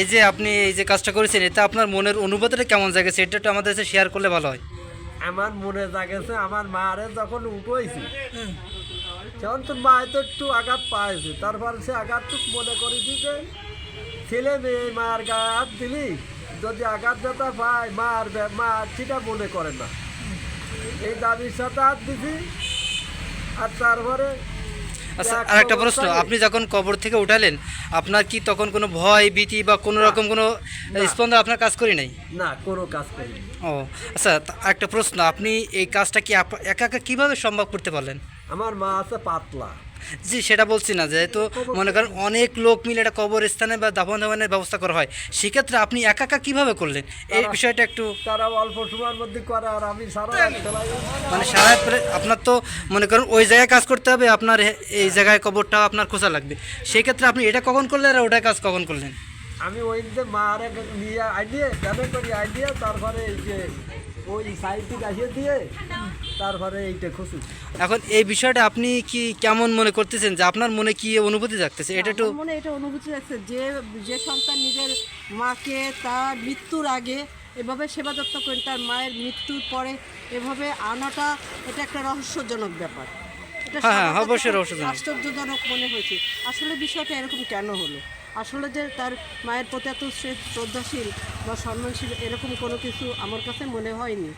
এই যে আপনি এই যে কাজটা করেছেন, এতে আপনার মনের অনুভূতিটা কেমন জাগেছে, এটা একটু আমাদের সাথে শেয়ার করলে ভালো হয়। আমার মনে জাগেছে আমার মারে যখন উঠেছি তখন তো মা তো একটু আঘাত পাইছে, তারপর সে আঘাতটুক মনে করেছি যে ছেলে মেয়ে মার গায়ে হাত দিলি যদি আঘাত ব্যথা পায় মা সেটা মনে করে না, এই দাবির সাথে হাত দিছি। আর তারপরে আচ্ছা, আর একটা প্রশ্ন, আপনি যখন কবর থেকে উঠালেন, আপনার কি তখন কোনো ভয় ভীতি বা কোনো রকম কোনো স্পন্দন আপনার কাজ করি নাই? না, কোনো কাজ করি। ও আচ্ছা, একটা প্রশ্ন, আপনি এই কাজটা কি একা একা কীভাবে সম্ভব করতে পারলেন? আমার মা আছে পাতলা। জি, সেটা বলছি না, যেহেতু মনে করেন অনেক লোক মিলে একটা কবরস্থানে বা দাফন দাফনের ব্যবস্থা করা হয়, সেক্ষেত্রে আপনি একা একা কীভাবে করলেন এই বিষয়টা একটু। তারা অল্প সময়ের মধ্যে করে আর আমি সারা মানে সারা রাত পরে আপনার তো মনে করেন ওই জায়গায় কাজ করতে হবে, আপনার এই জায়গায় কবরটা আপনার খোঁজা লাগবে, সেক্ষেত্রে আপনি এটা কখন করলেন আর ওটা কাজ কখন করলেন? আমি ওই যে মারে নিয়ে আইডিয়ে জানে করি আইডিয়া, তারপরে এই যে ওই সাইডটি গাছিয়ে দিয়ে তারপরে এইটা খুশি। এখন এই বিষয়টা আপনি কি কেমন মনে করতেছেন, যে আপনার মনে কি অনুভূতি জাগতেছে এটা একটু। আমার মনে এটা অনুভূতি আছে যে যে সন্তান নিজের মাকে তার মৃত্যুর আগে এভাবে সেবা যত্ন করেন, তার মায়ের মৃত্যুর পরে এভাবে আনাটা এটা একটা রহস্যজনক ব্যাপার। এটা হ্যাঁ, সবার কাছে অবশ্যই রহস্যজনক। আশ্চর্যজনক মনে হয়েছে। আসলে বিষয়টা এরকম কেন হলো? আসলে যে তার মায়ের প্রতি এত সে শ্রদ্ধাশীল বা সম্মানশীল এরকম কোনো কিছু আমার কাছে মনে হয়নি।